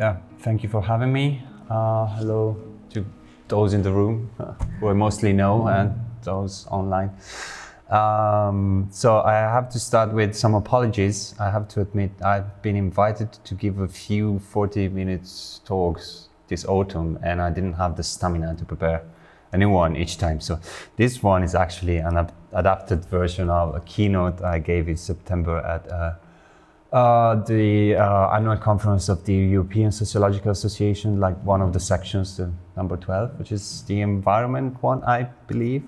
Yeah, thank you for having me. Hello to those in the room who I mostly know and those online. So I have to start with some apologies. I have to admit I've been invited to give a few 40-minute talks this autumn and I didn't have the stamina to prepare a new one each time. So this one is actually an adapted version of a keynote I gave in September at the annual conference of the European Sociological Association, like one of the sections, the number 12, which is the environment one, I believe.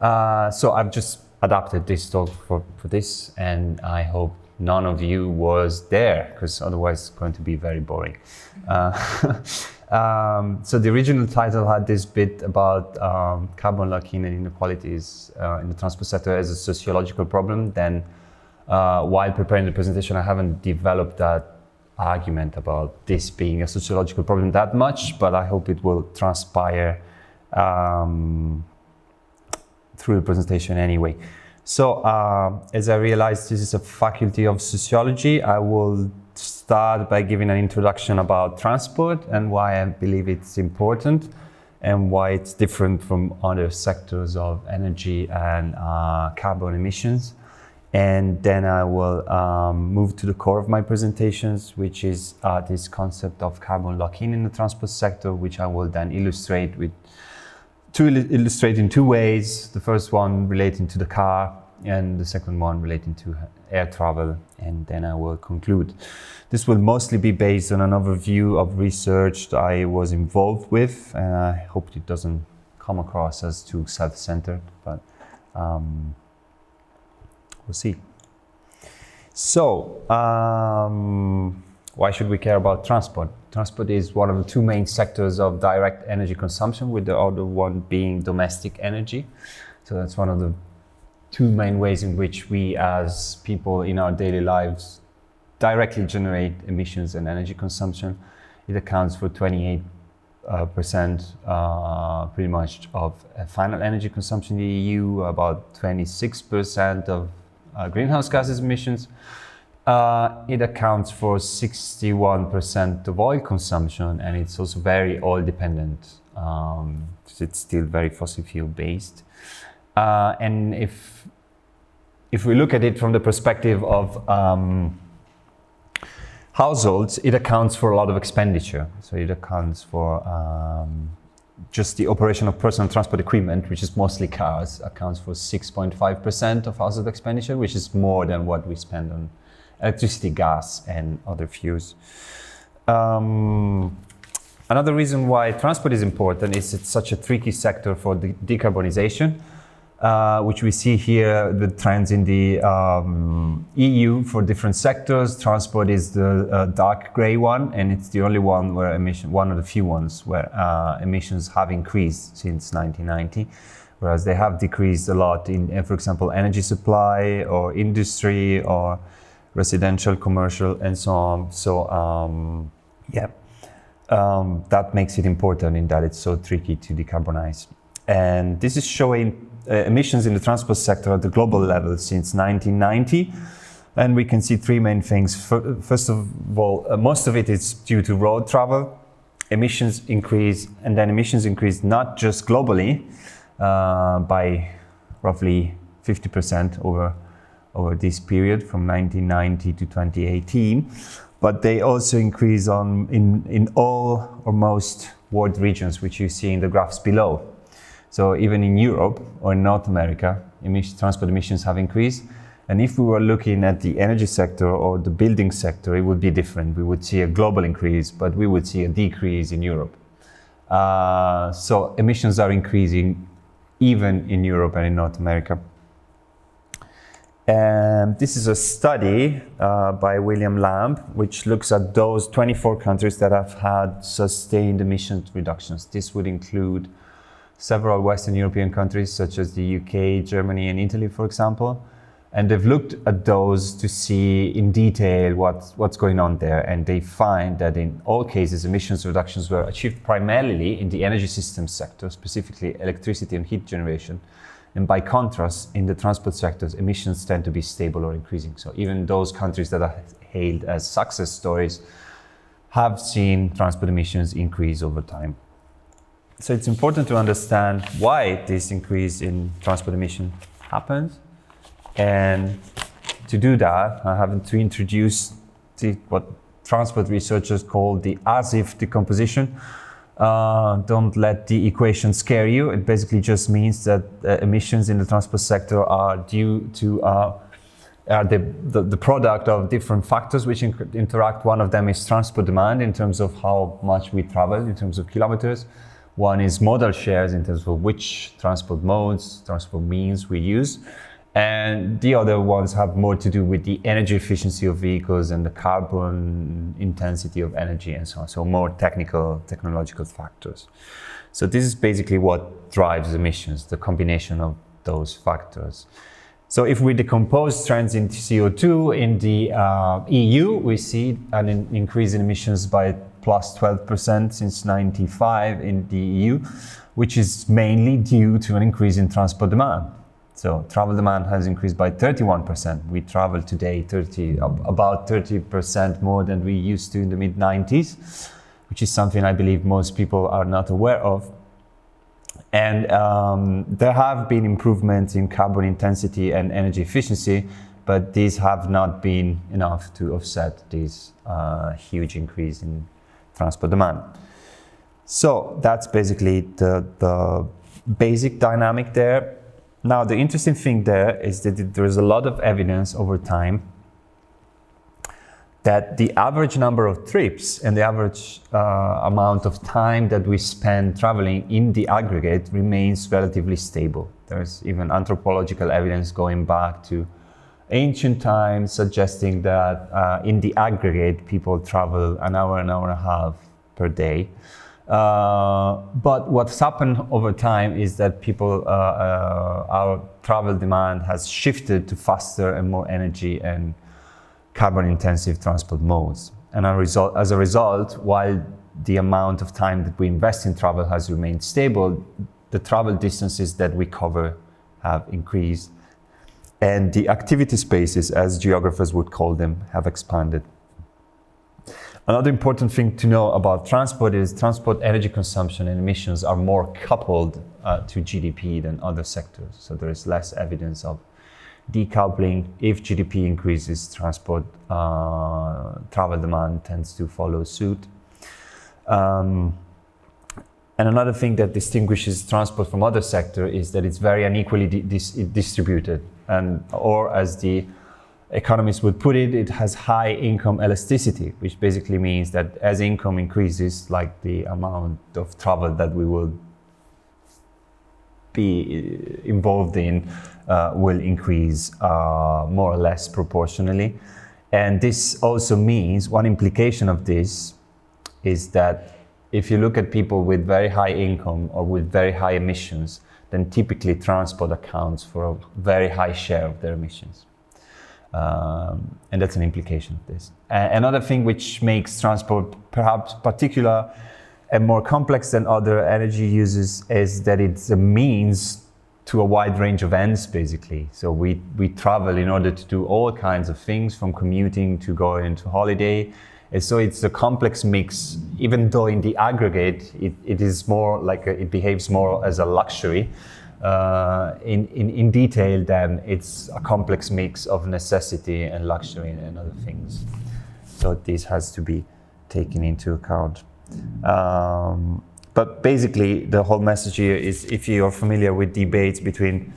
So I've just adapted this talk for this, and I hope none of you was there, because otherwise it's going to be very boring. So the original title had this bit about carbon lock-in and inequalities in the transport sector as a sociological problem. Then while preparing the presentation, I haven't developed that argument about this being a sociological problem that much, but I hope it will transpire through the presentation anyway. So as I realized this is a faculty of sociology, I will start by giving an introduction about transport and why I believe it's important and why it's different from other sectors of energy and carbon emissions. And then I will move to the core of my presentations, which is this concept of carbon lock-in in the transport sector, which I will then illustrate in two ways. The first one relating to the car and the second one relating to air travel, and then I will conclude. This will mostly be based on an overview of research that I was involved with, and I hope it doesn't come across as too self-centered, but we'll see. So, why should we care about transport? Transport is one of the two main sectors of direct energy consumption, with the other one being domestic energy. So that's one of the two main ways in which we as people in our daily lives directly generate emissions and energy consumption. It accounts for 28% pretty much of final energy consumption in the EU, about 26% of greenhouse gases emissions. It accounts for 61% of oil consumption, and it's also very oil dependent. It's still very fossil fuel based. And if we look at it from the perspective of households, it accounts for a lot of expenditure. So it accounts for just the operation of personal transport equipment, which is mostly cars, accounts for 6.5% of household expenditure, which is more than what we spend on electricity, gas, and other fuels. Another reason why transport is important is it's such a tricky sector for the decarbonization, which we see here, the trends in the EU for different sectors. Transport is the dark gray one, and it's the only one where one of the few ones where emissions have increased since 1990, whereas they have decreased a lot in, for example, energy supply or industry or residential, commercial, and so on. So that makes it important in that it's so tricky to decarbonize. And this is showing emissions in the transport sector at the global level since 1990. And we can see three main things. First of all, most of it is due to road travel. Emissions increase, and then emissions increase not just globally by roughly 50% over this period from 1990 to 2018, but they also increase in all or most world regions, which you see in the graphs below. So even in Europe or in North America, transport emissions have increased. And if we were looking at the energy sector or the building sector, it would be different. We would see a global increase, but we would see a decrease in Europe. So emissions are increasing even in Europe and in North America. And this is a study by William Lamb, which looks at those 24 countries that have had sustained emission reductions. This would include several Western European countries, such as the UK, Germany, and Italy, for example. And they've looked at those to see in detail what's going on there. And they find that in all cases, emissions reductions were achieved primarily in the energy systems sector, specifically electricity and heat generation. And by contrast, in the transport sectors, emissions tend to be stable or increasing. So even those countries that are hailed as success stories have seen transport emissions increase over time. So it's important to understand why this increase in transport emission happens. And to do that, I have to introduce what transport researchers call the as-if decomposition. Don't let the equation scare you. It basically just means that emissions in the transport sector are due to the product of different factors which interact. One of them is transport demand in terms of how much we travel, in terms of kilometers. One is modal shares in terms of which transport modes, transport means we use. And the other ones have more to do with the energy efficiency of vehicles and the carbon intensity of energy and so on. So more technological factors. So this is basically what drives emissions, the combination of those factors. So if we decompose trends into CO2 in the EU, we see an increase in emissions by plus 12% since 1995 in the EU, which is mainly due to an increase in transport demand. So travel demand has increased by 31%. We travel today about 30% more than we used to in the mid-90s, which is something I believe most people are not aware of. And there have been improvements in carbon intensity and energy efficiency, but these have not been enough to offset this huge increase in transport demand. So that's basically the basic dynamic there. Now, the interesting thing there is that there is a lot of evidence over time that the average number of trips and the average amount of time that we spend traveling in the aggregate remains relatively stable. There's even anthropological evidence going back to ancient times suggesting that in the aggregate people travel an hour and a half per day. But what's happened over time is that our travel demand has shifted to faster and more energy and carbon-intensive transport modes. And as a result, while the amount of time that we invest in travel has remained stable, the travel distances that we cover have increased, and the activity spaces, as geographers would call them, have expanded. Another important thing to know about transport is transport energy consumption and emissions are more coupled to GDP than other sectors. So there is less evidence of decoupling. If GDP increases, transport travel demand tends to follow suit. And another thing that distinguishes transport from other sectors is that it's very unequally distributed, or as the economists would put it, it has high income elasticity, which basically means that as income increases, like the amount of travel that we will be involved in will increase more or less proportionally. And this also means, one implication of this is that if you look at people with very high income or with very high emissions, then typically transport accounts for a very high share of their emissions. And that's an implication of this. Another thing which makes transport perhaps particular and more complex than other energy uses is that it's a means to a wide range of ends, basically. So we travel in order to do all kinds of things, from commuting to going to holiday. And so it's a complex mix, even though in the aggregate it is more like it behaves more as a luxury. In detail, then it's a complex mix of necessity and luxury and other things. So this has to be taken into account. But basically, the whole message here is, if you are familiar with debates between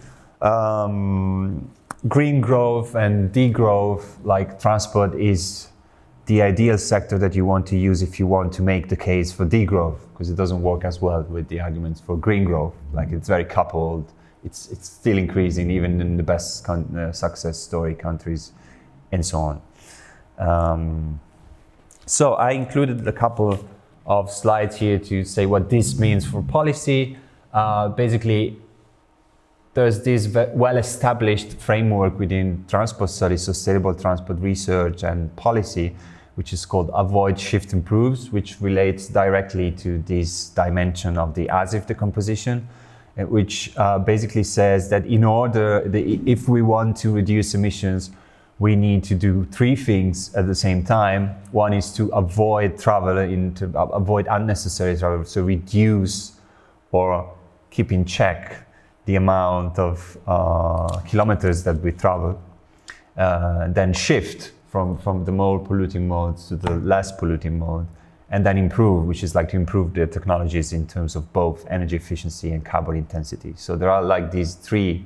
green growth and degrowth, like transport is the ideal sector that you want to use if you want to make the case for degrowth, because it doesn't work as well with the arguments for green growth. Like, it's very coupled, it's still increasing even in the best success story countries and so on. So I included a couple of slides here to say what this means for policy. Basically, there's this well-established framework within transport studies, sustainable transport research and policy, which is called Avoid, Shift, Improves, which relates directly to this dimension of the as-if decomposition, which basically says that if we want to reduce emissions, we need to do three things at the same time. One is to avoid travel, avoid unnecessary travel, so reduce or keep in check the amount of kilometers that we travel, then shift from the more polluting modes to the less polluting mode, and then improve, which is like to improve the technologies in terms of both energy efficiency and carbon intensity. So there are like these three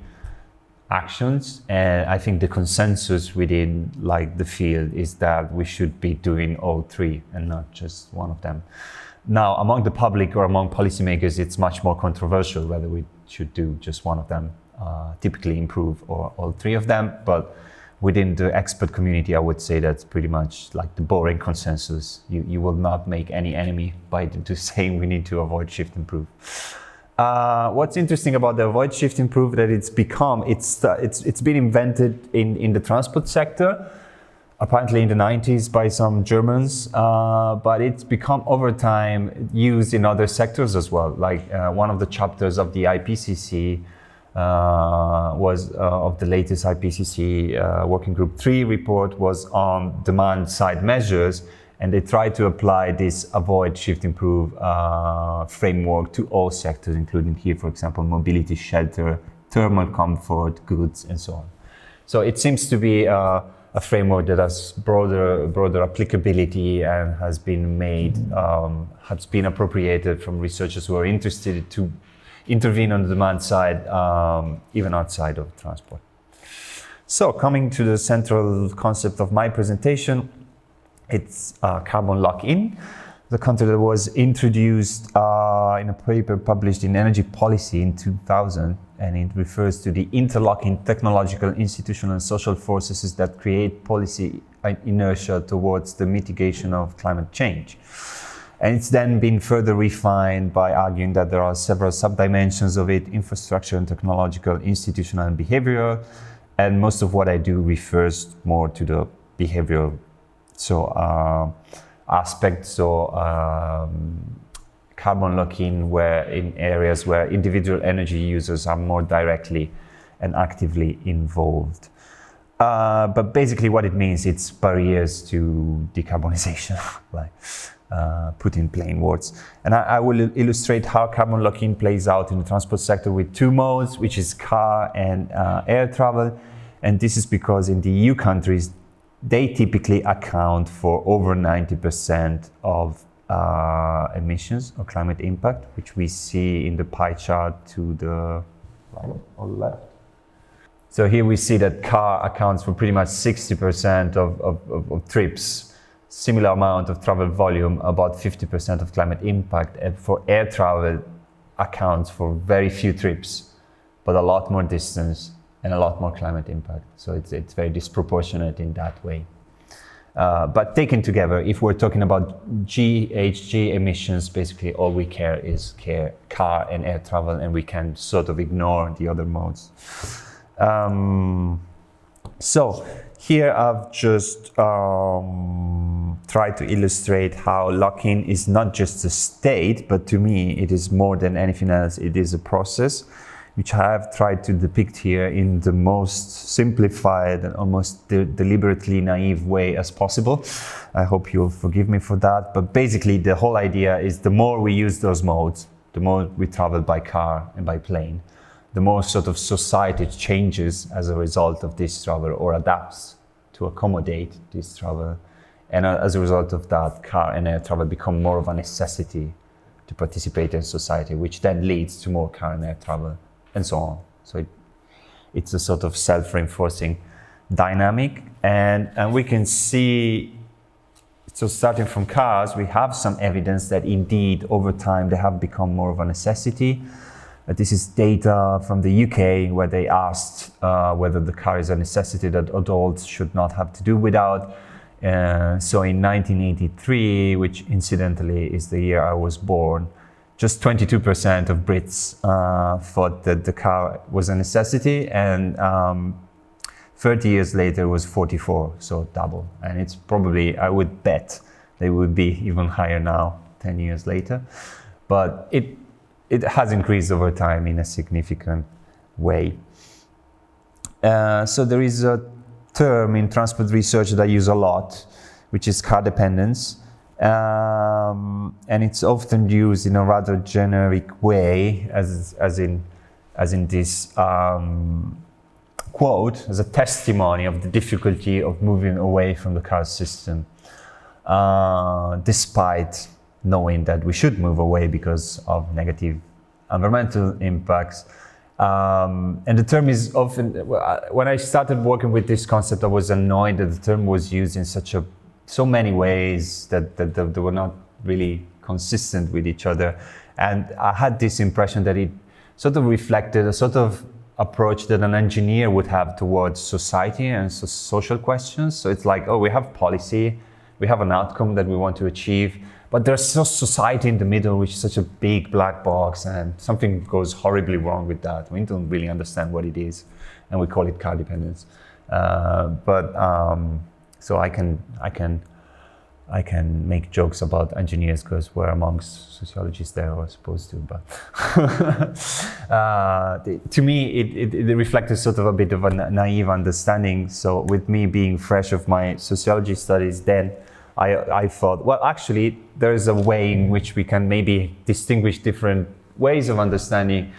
actions, and I think the consensus within like the field is that we should be doing all three and not just one of them. Now, among the public or among policymakers, it's much more controversial whether we should do just one of them, typically improve, or all three of them. But within the expert community, I would say that's pretty much like the boring consensus. You will not make any enemy by saying we need to avoid, shift, improve. What's interesting about the avoid, shift, improve, that it's been invented in the transport sector, apparently in the 90s by some Germans, but it's become over time used in other sectors as well. Like one of the chapters of the IPCC was of the latest IPCC Working Group 3 report was on demand side measures, and they tried to apply this avoid, shift, improve framework to all sectors, including here, for example, mobility, shelter, thermal comfort, goods, and so on. So it seems to be a framework that has broader applicability and has been appropriated from researchers who are interested to intervene on the demand side, even outside of transport. So coming to the central concept of my presentation, it's carbon lock-in, the concept that was introduced in a paper published in Energy Policy in 2000, and it refers to the interlocking technological, institutional, and social forces that create policy inertia towards the mitigation of climate change. And it's then been further refined by arguing that there are several sub-dimensions of it: infrastructure and technological, institutional, and behavioral. And most of what I do refers more to the behavioral aspect. Carbon lock-in, where in areas where individual energy users are more directly and actively involved. But basically what it means, it's barriers to decarbonization, like put in plain words. And I will illustrate how carbon lock-in plays out in the transport sector with two modes, which is car and air travel. And this is because in the EU countries, they typically account for over 90% of emissions or climate impact, which we see in the pie chart to the right or left. So here we see that car accounts for pretty much 60% of trips, similar amount of travel volume, about 50% of climate impact. And for air travel, accounts for very few trips, but a lot more distance and a lot more climate impact. So it's very disproportionate in that way. But taken together, if we're talking about GHG emissions, basically all we care is car and air travel, and we can sort of ignore the other modes. So here I've just tried to illustrate how lock-in is not just a state, but to me it is more than anything else. It is a process, which I have tried to depict here in the most simplified and almost deliberately naive way as possible. I hope you'll forgive me for that. But basically the whole idea is the more we use those modes, the more we travel by car and by plane, the more sort of society changes as a result of this travel or adapts to accommodate this travel. And as a result of that, car and air travel become more of a necessity to participate in society, which then leads to more car and air travel, and so on. So it's a sort of self-reinforcing dynamic. And we can see, so starting from cars, we have some evidence that indeed over time they have become more of a necessity. This is data from the UK, where they asked whether the car is a necessity that adults should not have to do without. So in 1983, which incidentally is the year I was born, just 22% of Brits thought that the car was a necessity, and 30 years later it was 44, so double. And it's probably, I would bet, they would be even higher now, 10 years later. But it has increased over time in a significant way. So there is a term in transport research that I use a lot, which is car dependence. And it's often used in a rather generic way, as in this quote, as a testimony of the difficulty of moving away from the car system, despite knowing that we should move away because of negative environmental impacts. And the term is often, when I started working with this concept, I was annoyed that the term was used in so many ways that they were not really consistent with each other. And I had this impression that it sort of reflected a sort of approach that an engineer would have towards society and social questions. So it's like, oh, we have policy, we have an outcome that we want to achieve, but there's society in the middle, which is such a big black box, and something goes horribly wrong with that. We don't really understand what it is, and we call it car dependence. So I can make jokes about engineers because we're amongst sociologists there, or supposed to. But to me, it reflected sort of a bit of a naive understanding. So with me being fresh of my sociology studies, then I thought, well, actually, there is a way in which we can maybe distinguish different ways of understanding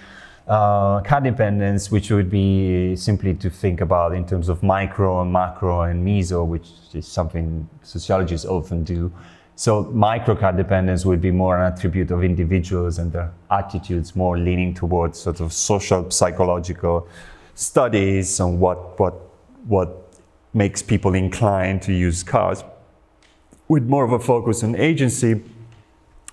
car dependence, which would be simply to think about in terms of micro and macro and meso, which is something sociologists often do. So micro car dependence would be more an attribute of individuals and their attitudes, more leaning towards sort of social psychological studies on what makes people inclined to use cars, with more of a focus on agency.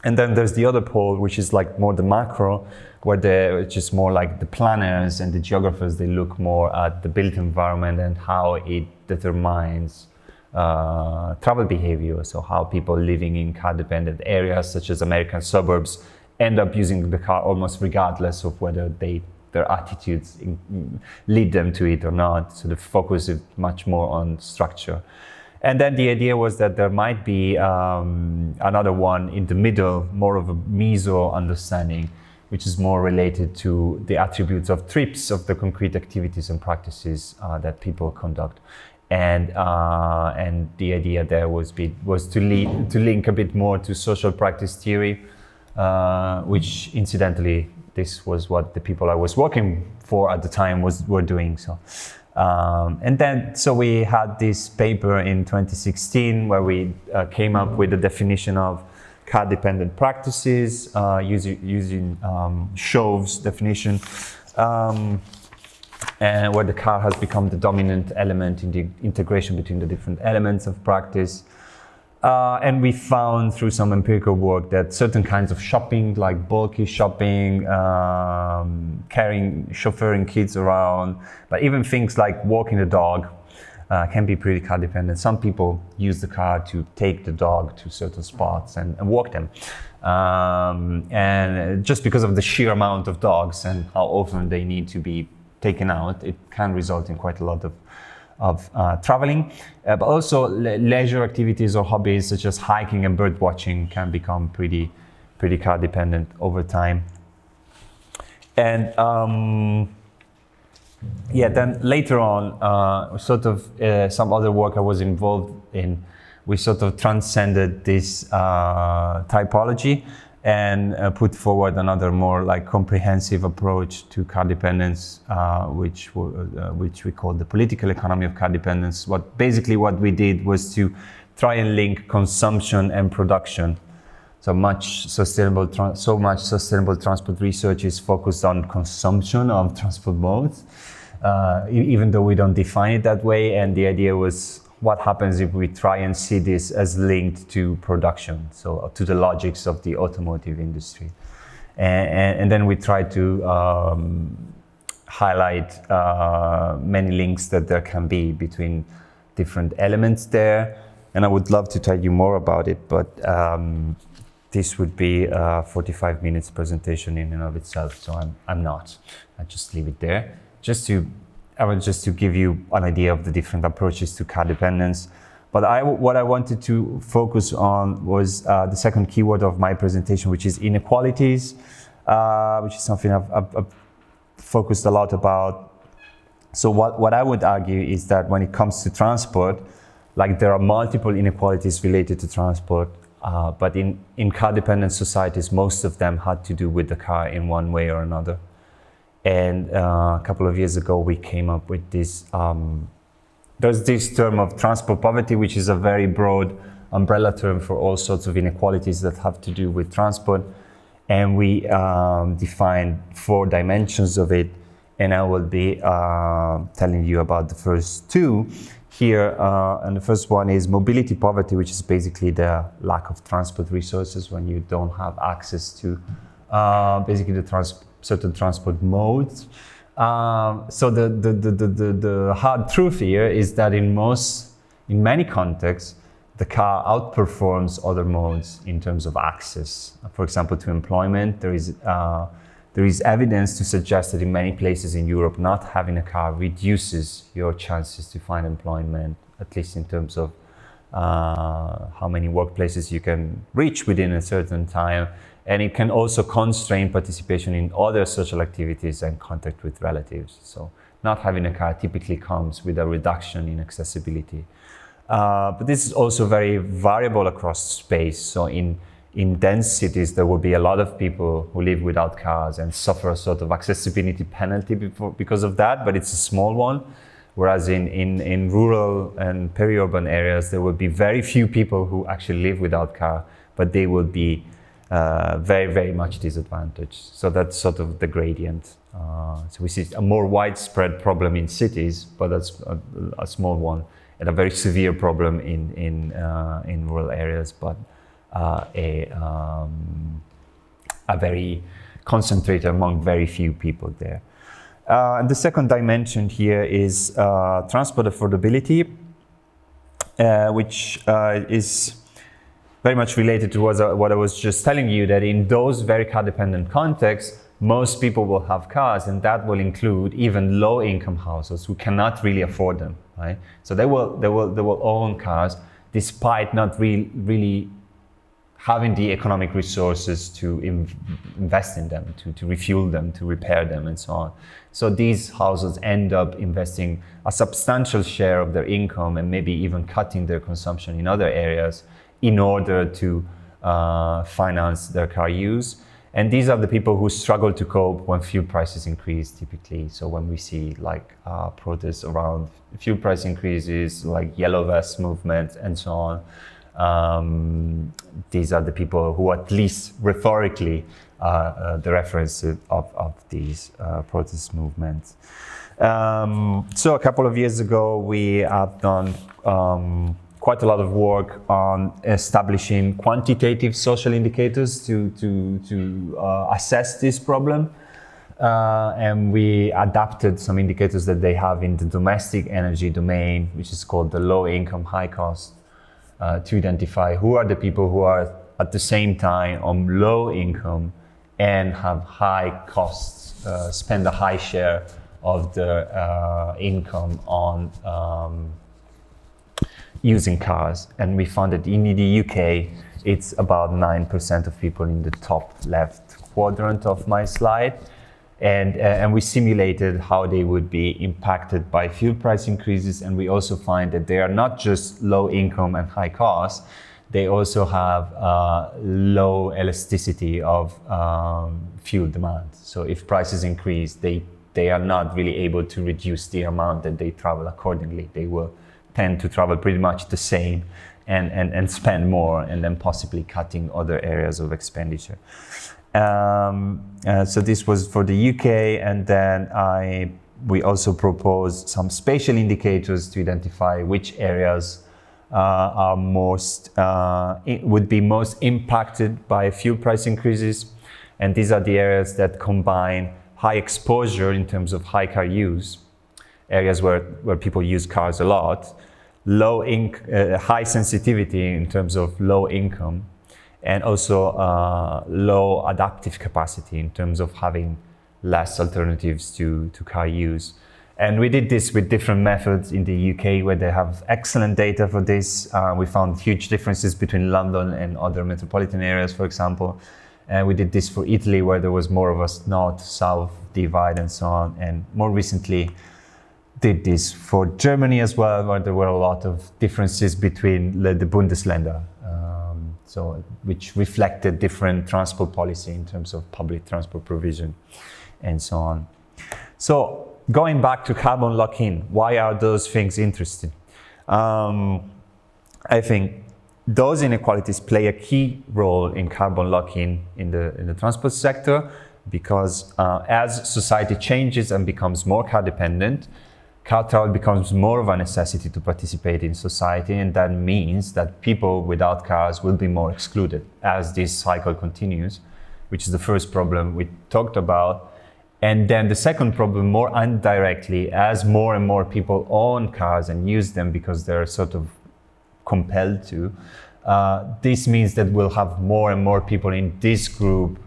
And then there's the other pole, which is like more the macro, where it's just more like the planners and the geographers, they look more at the built environment and how it determines travel behavior. So how people living in car-dependent areas, such as American suburbs, end up using the car almost regardless of whether their attitudes lead them to it or not. So the focus is much more on structure. And then the idea was that there might be another one in the middle, more of a meso understanding, which is more related to the attributes of trips, of the concrete activities and practices that people conduct. And the idea there was to link a bit more to social practice theory, which incidentally, this was what the people I was working for at the time were doing. So. And then, so we had this paper in 2016 where we came up with a definition of car-dependent practices using Chauve's definition, and where the car has become the dominant element in the integration between the different elements of practice. And we found through some empirical work that certain kinds of shopping, like bulky shopping, chauffeuring kids around, but even things like walking the dog can be pretty car dependent. Some people use the car to take the dog to certain spots and walk them. And just because of the sheer amount of dogs and how often they need to be taken out, it can result in quite a lot of traveling, but also leisure activities or hobbies such as hiking and bird watching can become pretty car dependent over time. And then later on, some other work I was involved in, we sort of transcended this typology and put forward another more like comprehensive approach to car dependence, which we call the political economy of car dependence. What we did was to try and link consumption and production. So much sustainable transport research is focused on consumption of transport modes, even though we don't define it that way. And the idea was, what happens if we try and see this as linked to production, so to the logics of the automotive industry. And then we try to highlight many links that there can be between different elements there. And I would love to tell you more about it, but this would be a 45 minutes presentation in and of itself, so I'm not. I just leave it there. Just to give you an idea of the different approaches to car dependence. But what I wanted to focus on was the second keyword of my presentation, which is inequalities, which is something I've focused a lot about So what I would argue is that when it comes to transport, like there are multiple inequalities related to transport, but in car-dependent societies, most of them had to do with the car in one way or another. And a couple of years ago, we came up with this, there's this term of transport poverty, which is a very broad umbrella term for all sorts of inequalities that have to do with transport. And we defined 4 dimensions of it. And I will be telling you about the first 2 here. And the first one is mobility poverty, which is basically the lack of transport resources when you don't have access to basically the certain transport modes. So the hard truth here is that in many contexts, the car outperforms other modes in terms of access. For example, to employment, there is evidence to suggest that in many places in Europe, not having a car reduces your chances to find employment, at least in terms of how many workplaces you can reach within a certain time. And it can also constrain participation in other social activities and contact with relatives. So not having a car typically comes with a reduction in accessibility. But this is also very variable across space. So in dense cities, there will be a lot of people who live without cars and suffer a sort of accessibility penalty because of that, but it's a small one. Whereas in rural and peri-urban areas, there will be very few people who actually live without car, but they will be very, very much disadvantaged. So that's sort of the gradient. So we see a more widespread problem in cities, but that's a small one, and a very severe problem in rural areas, but a very concentrated among very few people there. And the second dimension here is transport affordability, which is very much related to what I was just telling you, that in those very car-dependent contexts, most people will have cars, and that will include even low-income households who cannot really afford them, right? So they will own cars despite not really having the economic resources to invest in them, to refuel them, to repair them, and so on. So these households end up investing a substantial share of their income and maybe even cutting their consumption in other areas in order to finance their car use. And these are the people who struggle to cope when fuel prices increase, typically. So when we see like protests around fuel price increases, like yellow vest movement and so on, these are the people who, at least rhetorically, are the reference of these protest movements. So a couple of years ago, we have done quite a lot of work on establishing quantitative social indicators to assess this problem. And we adapted some indicators that they have in the domestic energy domain, which is called the low income, high cost, to identify who are the people who are at the same time on low income and have high costs, spend a high share of their income on using cars. And we found that in the UK, it's about 9% of people in the top left quadrant of my slide. And we simulated how they would be impacted by fuel price increases. And we also find that they are not just low income and high cost, they also have low elasticity of fuel demand. So if prices increase, they are not really able to reduce the amount that they travel accordingly. They will tend to travel pretty much the same and spend more, and then possibly cutting other areas of expenditure. So this was for the UK, and then we also proposed some spatial indicators to identify which areas are would be most impacted by fuel price increases. And these are the areas that combine high exposure in terms of high car use, areas where people use cars a lot, high sensitivity in terms of low income, and also low adaptive capacity in terms of having less alternatives to car use. And we did this with different methods in the UK, where they have excellent data for this. We found huge differences between London and other metropolitan areas, for example. And we did this for Italy, where there was more of a north-south divide and so on. And more recently, did this for Germany as well, where there were a lot of differences between the Bundesländer, which reflected different transport policy in terms of public transport provision and so on. So going back to carbon lock-in, why are those things interesting? I think those inequalities play a key role in carbon lock-in in the transport sector, because as society changes and becomes more car dependent, car travel becomes more of a necessity to participate in society, and that means that people without cars will be more excluded as this cycle continues, which is the first problem we talked about. And then the second problem, more indirectly, as more and more people own cars and use them because they're sort of compelled to, this means that we'll have more and more people in this group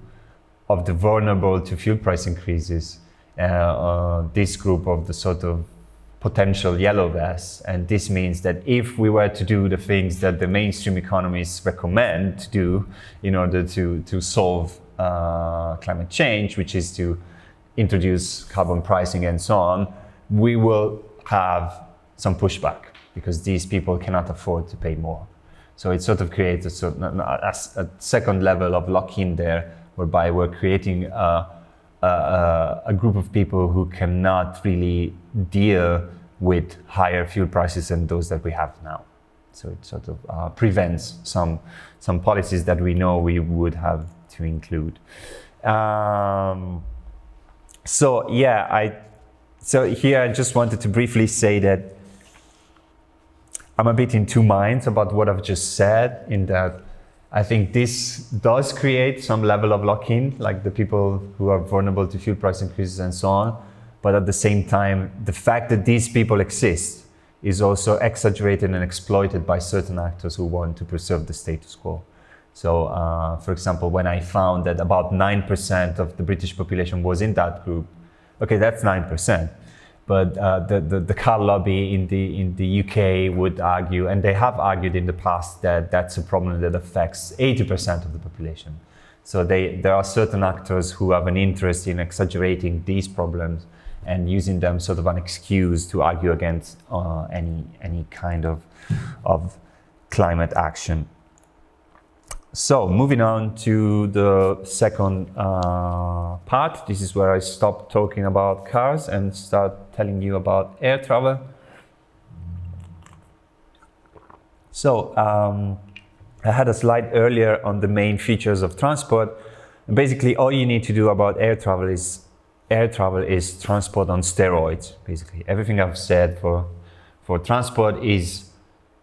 of the vulnerable to fuel price increases, this group of the sort of potential yellow vests. And this means that if we were to do the things that the mainstream economists recommend to do in order to solve climate change, which is to introduce carbon pricing and so on, we will have some pushback because these people cannot afford to pay more. So it sort of creates a second level of lock-in there, whereby we're creating a group of people who cannot really deal with higher fuel prices than those that we have now. So it sort of prevents some policies that we know we would have to include. So here I just wanted to briefly say that I'm a bit in two minds about what I've just said, in that I think this does create some level of lock-in, like the people who are vulnerable to fuel price increases and so on. But at the same time, the fact that these people exist is also exaggerated and exploited by certain actors who want to preserve the status quo. So, for example, when I found that about 9% of the British population was in that group, okay, that's 9%. But the car lobby in the UK would argue, and they have argued in the past, that that's a problem that affects 80% of the population. So there are certain actors who have an interest in exaggerating these problems and using them sort of an excuse to argue against any kind of climate action. So moving on to the second part, this is where I stop talking about cars and start telling you about air travel. So I had a slide earlier on the main features of transport. And basically, all you need to do about air travel is transport on steroids. Basically, everything I've said for transport is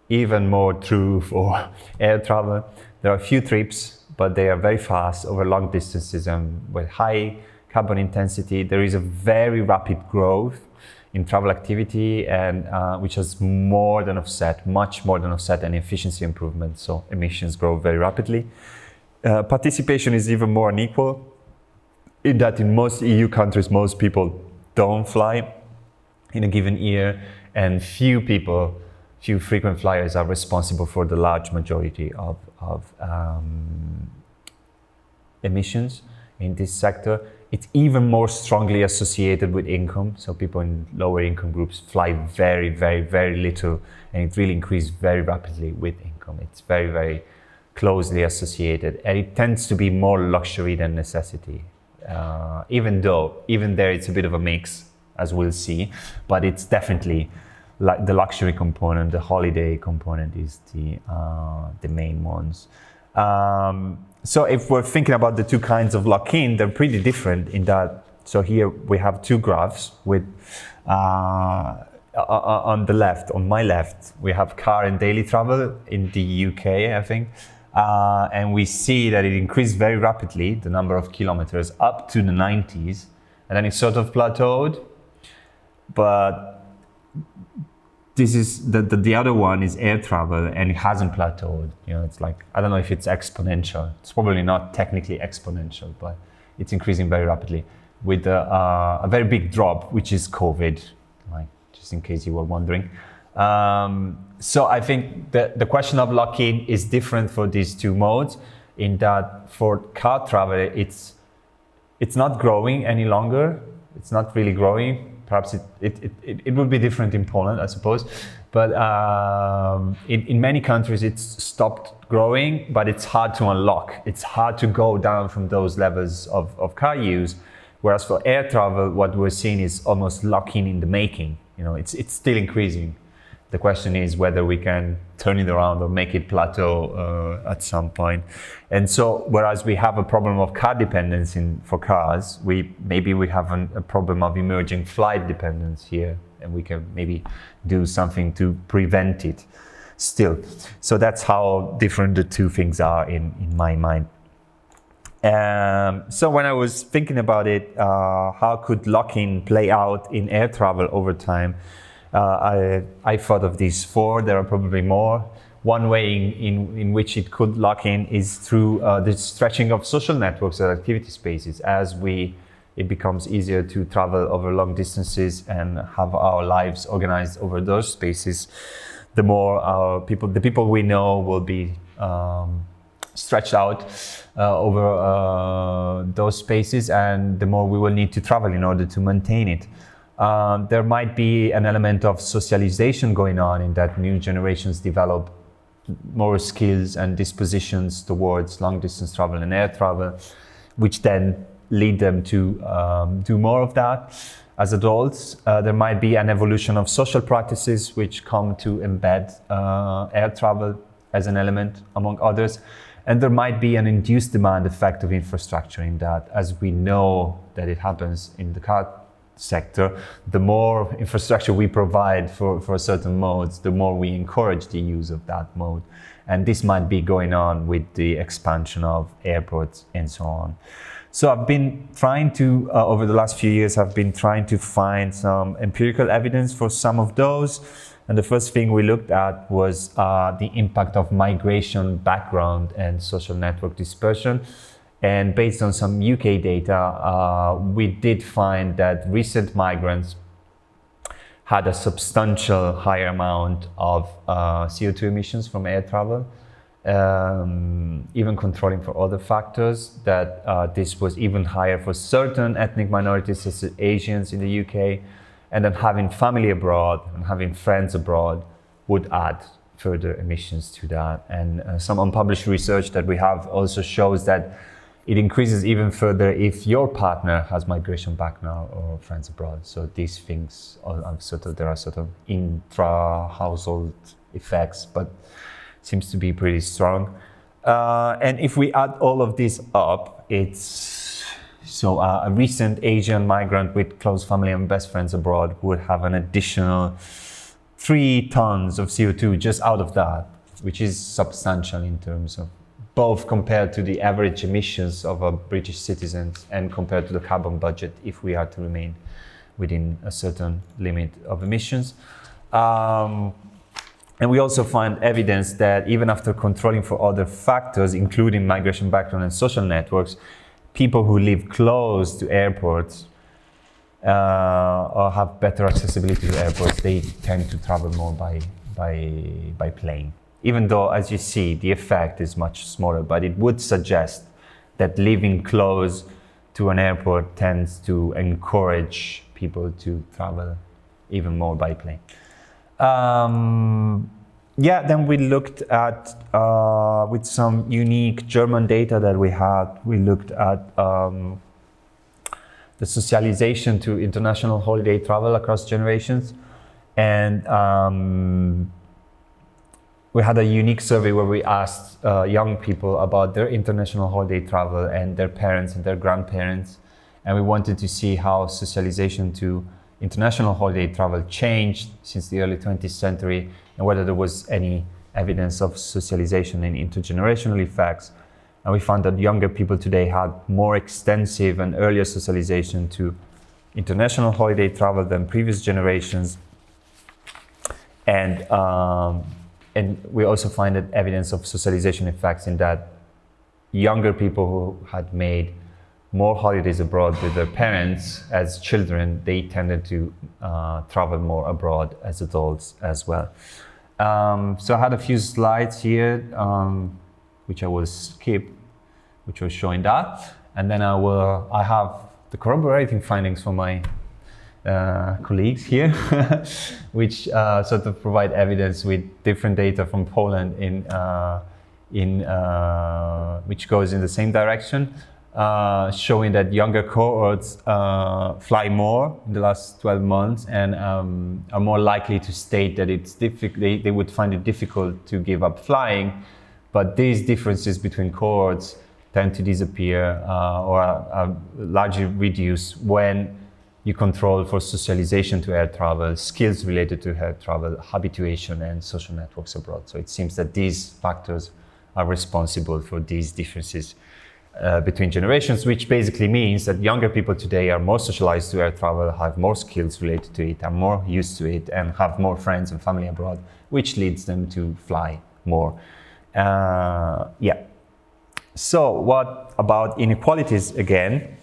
even more true for air travel. There are a few trips, but they are very fast over long distances and with high carbon intensity. There is a very rapid growth in travel activity, and which has more than offset, much more than offset any efficiency improvement. So emissions grow very rapidly. Participation is even more unequal, in that in most EU countries, most people don't fly in a given year, and few frequent flyers are responsible for the large majority of emissions in this sector. It's even more strongly associated with income. So people in lower income groups fly very, very, very little, and it really increased very rapidly with income. It's very, very closely associated, and it tends to be more luxury than necessity. Even there it's a bit of a mix, as we'll see, but it's definitely like the luxury component, the holiday component is the main ones. So if we're thinking about the two kinds of lock-in, they're pretty different in that. So here we have two graphs with on the left, on my left, we have car and daily travel in the UK, I think. And we see that it increased very rapidly, the number of kilometers, up to the 90s, and then it sort of plateaued. But this is the other one is air travel, and it hasn't plateaued. You know, it's like, I don't know if it's exponential. It's probably not technically exponential, but it's increasing very rapidly with a very big drop, which is COVID, like, just in case you were wondering. So I think the question of lock-in is different for these two modes, in that for car travel, it's not growing any longer. It's not really growing. Perhaps it would be different in Poland, I suppose. But in many countries, it's stopped growing, but it's hard to unlock. It's hard to go down from those levels of car use. Whereas for air travel, what we're seeing is almost locking in the making. It's still increasing. The question is whether we can turn it around or make it plateau at some point. And so, whereas we have a problem of car dependence for cars, maybe we have a problem of emerging flight dependence here, and we can maybe do something to prevent it still. So that's how different the two things are in my mind. So when I was thinking about it, how could lock-in play out in air travel over time? I thought of these four. There are probably more. One way in which it could lock in is through the stretching of social networks and activity spaces. As it becomes easier to travel over long distances and have our lives organized over those spaces, the more the people we know will be stretched out over those spaces, and the more we will need to travel in order to maintain it. There might be an element of socialization going on in that new generations develop more skills and dispositions towards long distance travel and air travel, which then lead them to do more of that as adults. There might be an evolution of social practices which come to embed air travel as an element, among others. And there might be an induced demand effect of infrastructure in that, as we know that it happens in the car sector. The more infrastructure we provide for certain modes, the more we encourage the use of that mode. And this might be going on with the expansion of airports and so on. So I've been trying to, over the last few years, I've been trying to find some empirical evidence for some of those. And the first thing we looked at was the impact of migration background and social network dispersion. And based on some UK data, we did find that recent migrants had a substantial higher amount of CO2 emissions from air travel, even controlling for other factors, that this was even higher for certain ethnic minorities, such as Asians in the UK, and then having family abroad and having friends abroad would add further emissions to that. And some unpublished research that we have also shows that it increases even further if your partner has migration background or friends abroad. So these things there are sort of intra-household effects, but seems to be pretty strong. And if we add all of this up, a recent Asian migrant with close family and best friends abroad would have an additional 3 tons of CO2 just out of that, which is substantial in terms of both compared to the average emissions of British citizens and compared to the carbon budget if we are to remain within a certain limit of emissions. And we also find evidence that even after controlling for other factors, including migration background and social networks, people who live close to airports or have better accessibility to airports, they tend to travel more by plane. Even though, as you see, the effect is much smaller, but it would suggest that living close to an airport tends to encourage people to travel even more by plane. Then we looked at, with some unique German data that we had, we looked at the socialization to international holiday travel across generations. And we had a unique survey where we asked young people about their international holiday travel and their parents and their grandparents. And we wanted to see how socialization to international holiday travel changed since the early 20th century and whether there was any evidence of socialization and intergenerational effects. And we found that younger people today had more extensive and earlier socialization to international holiday travel than previous generations. And we also find that evidence of socialization effects in that younger people who had made more holidays abroad with their parents as children, they tended to travel more abroad as adults as well. So I had a few slides here, which I will skip, which was showing that. And then I have the corroborating findings for my colleagues here, which sort of provide evidence with different data from Poland which goes in the same direction, showing that younger cohorts fly more in the last 12 months and are more likely to state that it's they would find it difficult to give up flying, but these differences between cohorts tend to disappear or are largely reduced when you control for socialization to air travel, skills related to air travel, habituation, and social networks abroad. So it seems that these factors are responsible for these differences between generations, which basically means that younger people today are more socialized to air travel, have more skills related to it, are more used to it, and have more friends and family abroad, which leads them to fly more. Yeah. So what about inequalities again?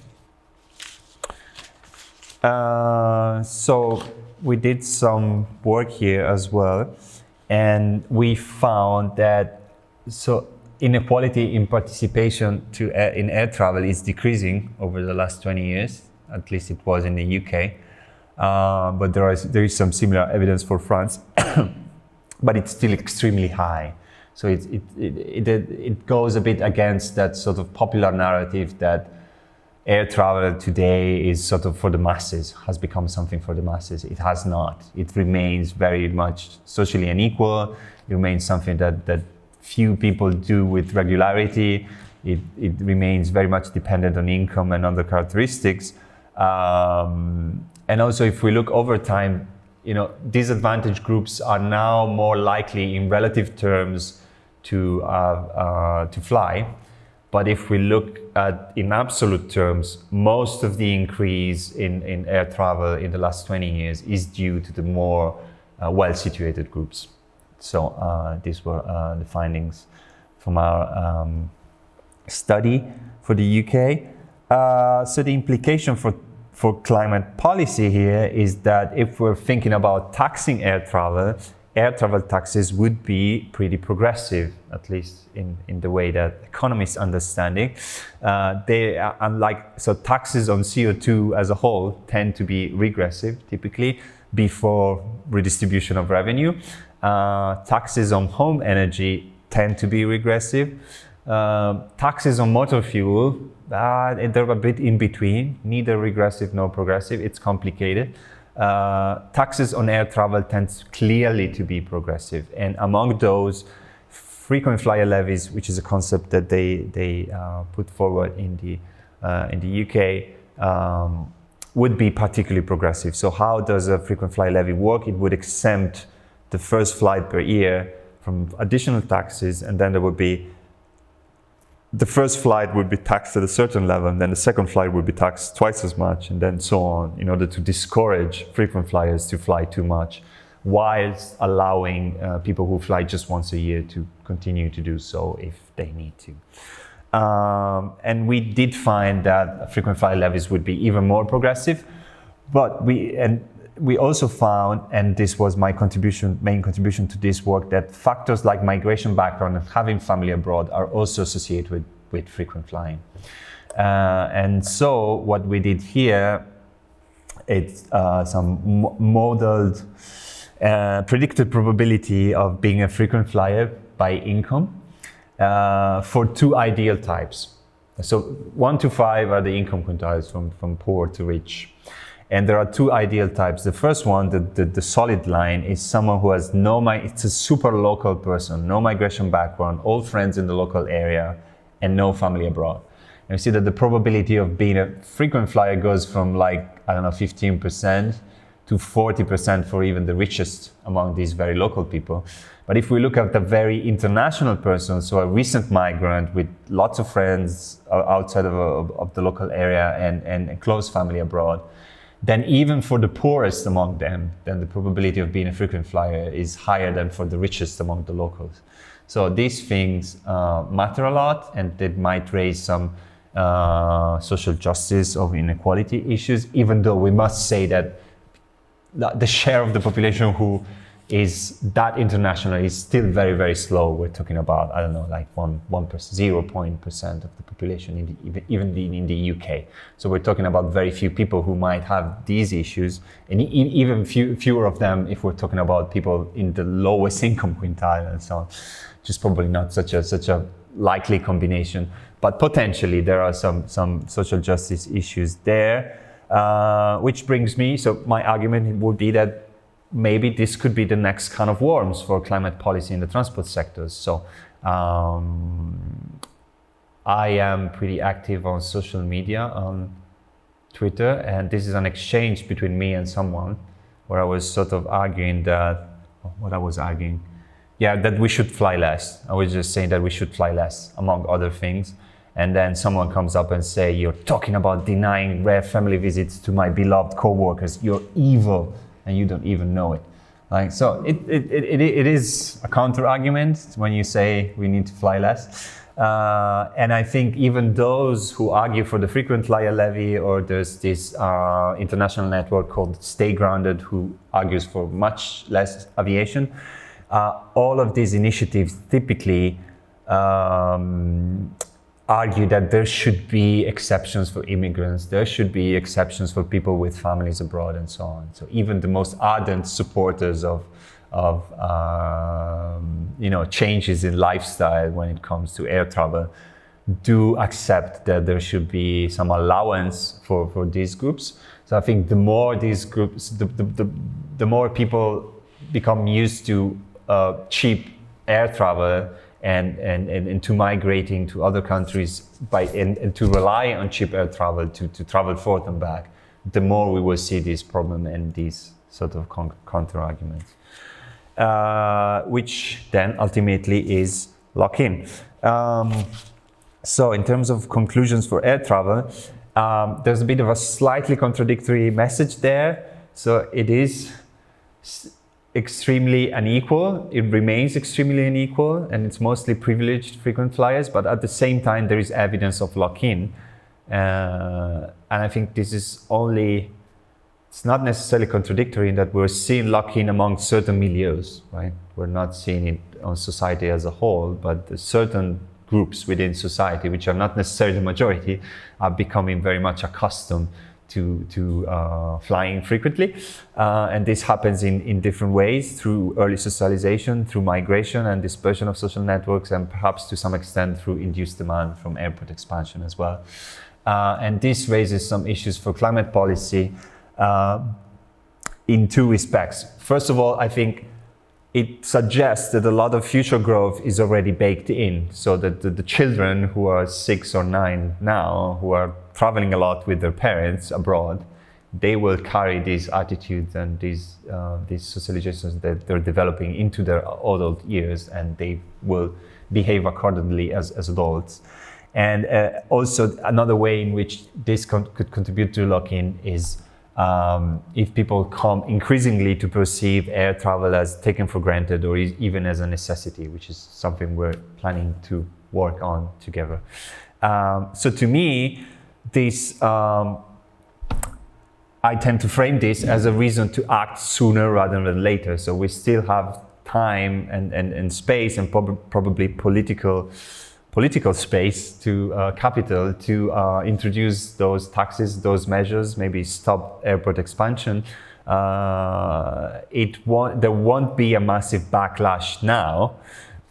So we did some work here as well, and we found that inequality in participation in air travel is decreasing over the last 20 years. At least it was in the UK, but there is some similar evidence for France, but it's still extremely high. So it goes a bit against that sort of popular narrative that air travel today is sort of for the masses, has become something for the masses. It has not. It remains very much socially unequal. It remains something that few people do with regularity. It remains very much dependent on income and other characteristics. And also, if we look over time, disadvantaged groups are now more likely in relative terms to fly. But if we look at in absolute terms, most of the increase in air travel in the last 20 years is due to the more well-situated groups. So these were the findings from our study for the UK. So the implication for climate policy here is that if we're thinking about taxing air travel taxes would be pretty progressive, at least in the way that economists understand it. They are unlike, so taxes on CO2 as a whole tend to be regressive, typically, before redistribution of revenue. Taxes on home energy tend to be regressive. Taxes on motor fuel, they're a bit in between, neither regressive nor progressive. It's complicated. Taxes on air travel tends clearly to be progressive, and among those, frequent flyer levies, which is a concept that they put forward in the UK, would be particularly progressive. So how does a frequent flyer levy work? It would exempt the first flight per year from additional taxes, and then there would be the first flight would be taxed at a certain level, and then the second flight would be taxed twice as much, and then so on, in order to discourage frequent flyers to fly too much, whilst allowing people who fly just once a year to continue to do so if they need to. And we did find that frequent flyer levies would be even more progressive, but we also found, and this was my main contribution to this work, that factors like migration background and having family abroad are also associated with frequent flying. And so what we did here, it's some modeled predicted probability of being a frequent flyer by income for two ideal types. So 1 to 5 are the income quintiles from poor to rich. And there are two ideal types. The first one, the solid line, is someone who has it's a super local person, no migration background, all friends in the local area, and no family abroad. And you see that the probability of being a frequent flyer goes from 15% to 40% for even the richest among these very local people. But if we look at the very international person, so a recent migrant with lots of friends outside of the local area and a close family abroad, then even for the poorest among them, then the probability of being a frequent flyer is higher than for the richest among the locals. So these things matter a lot, and they might raise some social justice or inequality issues, even though we must say that the share of the population who is that international is still very, very slow. We're talking about, I don't know, like 0% of the population, even in the UK. So we're talking about very few people who might have these issues, and even fewer of them if we're talking about people in the lowest income quintile and so on, which is probably not such a likely combination. But potentially there are some social justice issues there, which brings me, so my argument would be that maybe this could be the next kind of worms for climate policy in the transport sectors. So I am pretty active on social media, on Twitter, and this is an exchange between me and someone where I was sort of arguing that, that we should fly less. I was just saying that we should fly less, among other things. And then someone comes up and say, you're talking about denying rare family visits to my beloved co-workers. You're evil. And you don't even know it. Like, so it is a counter argument when you say we need to fly less. And I think even those who argue for the frequent flyer levy, or there's this international network called Stay Grounded who argues for much less aviation, all of these initiatives typically argue that there should be exceptions for immigrants, there should be exceptions for people with families abroad and so on. So even the most ardent supporters of changes in lifestyle when it comes to air travel do accept that there should be some allowance for these groups. So I think the more these groups, the more people become used to cheap air travel, and to migrating to other countries and to rely on cheap air travel to travel forth and back, the more we will see this problem and these sort of counter arguments, which then ultimately is lock-in. So in terms of conclusions for air travel, there's a bit of a slightly contradictory message there. So it is extremely unequal, it remains extremely unequal, and it's mostly privileged frequent flyers, but at the same time there is evidence of lock-in. And I think this is it's not necessarily contradictory in that we're seeing lock-in among certain milieus, right? We're not seeing it on society as a whole, but certain groups within society, which are not necessarily the majority, are becoming very much accustomed to flying frequently. And this happens in different ways, through early socialization, through migration and dispersion of social networks, and perhaps to some extent through induced demand from airport expansion as well. And this raises some issues for climate policy in two respects. First of all, I think it suggests that a lot of future growth is already baked in, so that the children who are 6 or 9 now, who are traveling a lot with their parents abroad, they will carry these attitudes and these socializations that they're developing into their adult years, and they will behave accordingly as adults. And also another way in which this could contribute to lock-in is if people come increasingly to perceive air travel as taken for granted, or even as a necessity, which is something we're planning to work on together. So to me, this I tend to frame this as a reason to act sooner rather than later. So we still have time and space and probably political space to capital to introduce those taxes, those measures, maybe stop airport expansion. There won't be a massive backlash now,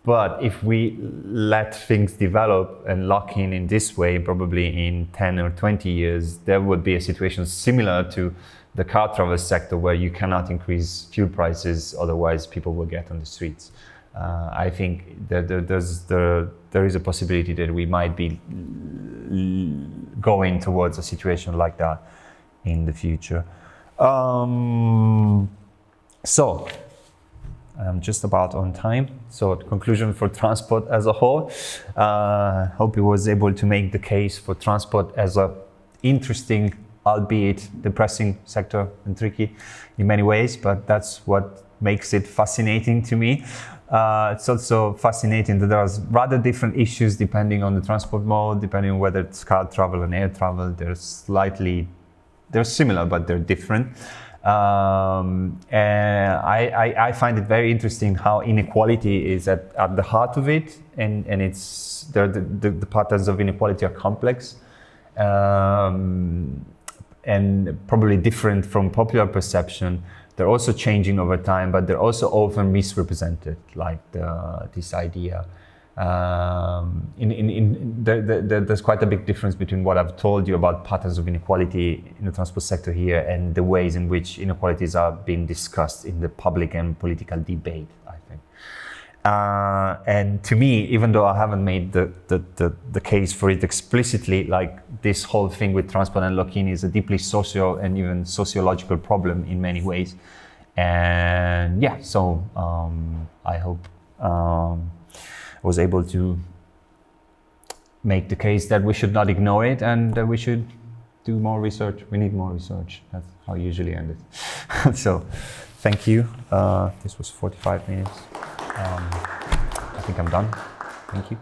but if we let things develop and lock in this way, probably in 10 or 20 years, there would be a situation similar to the car travel sector, where you cannot increase fuel prices, otherwise people will get on the streets. I think that there is a possibility that we might be going towards a situation like that in the future. So I'm just about on time. So conclusion for transport as a whole. Hope I was able to make the case for transport as a interesting, albeit depressing sector and tricky in many ways, but that's what makes it fascinating to me. It's also fascinating that there are rather different issues depending on the transport mode, depending on whether it's car travel and air travel. They're similar, but they're different. And I find it very interesting how inequality is at the heart of it, and it's the patterns of inequality are complex and probably different from popular perception. They're also changing over time, but they're also often misrepresented, like this idea. There's quite a big difference between what I've told you about patterns of inequality in the transport sector here and the ways in which inequalities are being discussed in the public and political debate, I think. And to me, even though I haven't made the case for it explicitly, like this whole thing with transport and lock-in is a deeply social and even sociological problem in many ways. And yeah, so I hope I was able to make the case that we should not ignore it and that we should do more research. We need more research. That's how I usually end it. So thank you. This was 45 minutes. I think I'm done. Thank you.